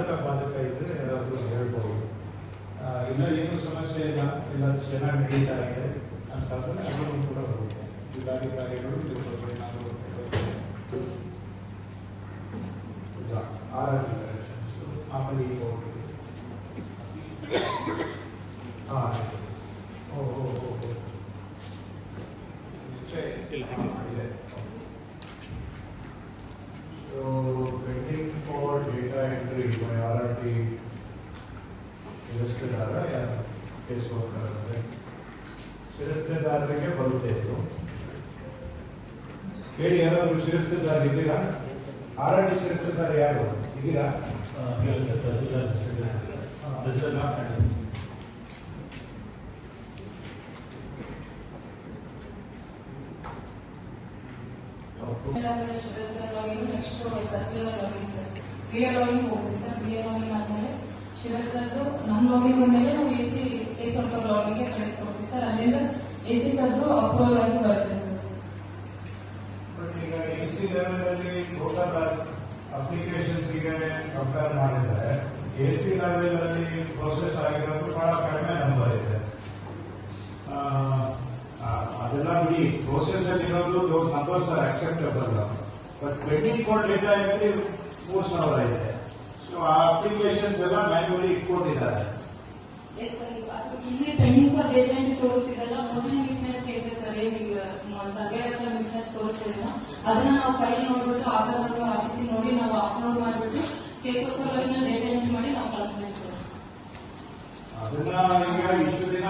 ಸಾಧಕ ಬಾಧಕ ಇದ್ರೆ ಯಾರಾದರೂ ಹೇಳ್ಬೋದು. ಇಲ್ಲ ಏನು ಸಮಸ್ಯೆ ಇಲ್ಲ, ಎಲ್ಲ ಚೆನ್ನಾಗಿ ನಡೀತಾ ಇದೆ ಅಂತಂದ್ರೆ ಅದನ್ನು ಕೂಡ ಬರುತ್ತೆ. ಜಿಲ್ಲಾಧಿಕಾರಿಗಳು ಇದ್ರ ಬಗ್ಗೆ ಏನಾದರೂ ಆರೋಗ್ಯ ಆಮೇಲೆ ಈಗ ಇದೆ. So waiting for data entry by RRT ಶಿರಸ್ತೆದಾರ ಕೇಸ್ ವರ್ಕರ್ ಶಿರಸ್ತೆದಾರರಿಗೆ ಬರುತ್ತೆ ಇದು. ಹೇಳಿ, ಯಾರಾದ್ರು ಶಿರಸ್ತೆದಾರ ಇದ್ದೀರಾ? RRT ಶಿರಸ್ತೆದಾರ ಯಾರು ಇದ್ದೀರಾ? Next tahsildar login sir, real login ಹೋಗುತ್ತೆ ಸರ್. ರಿಯಲ್ ಲಾಗಿನ್ ಆದ್ಮೇಲೆ ಶಿರಸ್ದಾರ್ದು ನಮ್ಮ ಲಾಗಿನ್ ಮೇಲೆ ನಾವು AC ಕೇಸ್ ವರ್ಕರ್ ಲಾಗಿನ್ಗೆ ಕಳಿಸ್ಕೊಡ್ತೀವಿ ಸರ್. ಅಲ್ಲಿಂದ AC ಸರ್ದು ಅಪ್ರೂವಲ್ ಆಗಿ ಬರುತ್ತೆ ಸರ್. ಬಟ್ ಈಗ AC ಲೆವೆಲ್ ಅಲ್ಲಿ ಟೋಟಲ್ ಅಪ್ಲಿಕೇಶನ್ಸ್ ಗೆ ಕಂಪೇರ್ ಮಾಡಿದ್ರೆ AC ಲೆವೆಲ್ ಅಲ್ಲಿ ಪ್ರೋಸೆಸ್ ಆಗಿರೋದು ಬಹಳ ಕಡಿಮೆ ನಂಬರ್ ಇದೆ. ಅದೆಲ್ಲ ಬಿಡಿ, ಪ್ರೋಸೆಸ್ ಅಲ್ಲಿ ಇರೋದು ದೋಸ್ numbers are acceptable. But pending for data entry 3000 ಇದೆ. ಸೊ ಆ ಅಪ್ಲಿಕೇಶನ್ಸ್ ಎಲ್ಲ ಮ್ಯಾನ್ಯುವಲಿ ಇಟ್ಕೊಂಡಿದ್ದಾರೆ. ಇಲ್ಲಿ ಪೆಂಡಿಂಗ್ ಫಾರ್ ಡೇಟಾ ಎಂಟ್ರಿ ತೋರಿಸ್ತಿದ್ದಲ್ಲ, ಮೊದಲನೇ ಮಿಸ್ಮ್ಯಾಚ್ ಕೇಸಸ್ ಸರ್. ಈಗ ಸರ್ವೆ ಹತ್ರ ಮಿಸ್ಮ್ಯಾಚ್ ತೋರಿಸ್ತಿಲ್ಲ, ಅದನ್ನ ನಾವು ಫೈಲ್ ನೋಡ್ಬಿಟ್ಟು ಆಧಾರ್ ಆಫೀಸಿಗೆ ನೋಡಿ ನಾವು ಅಪ್ಲೋಡ್ ಮಾಡಿಬಿಟ್ಟು ಕೇಸ್ ವರ್ಕರ್ ಡೇಟಾ ಎಂಟ್ರಿ ಮಾಡಿ ನಾವು ಕಳಿಸ್ತೀವಿ ಸರ್. ಅದನ್ನ ಈಗ ಇಷ್ಟು ದಿನ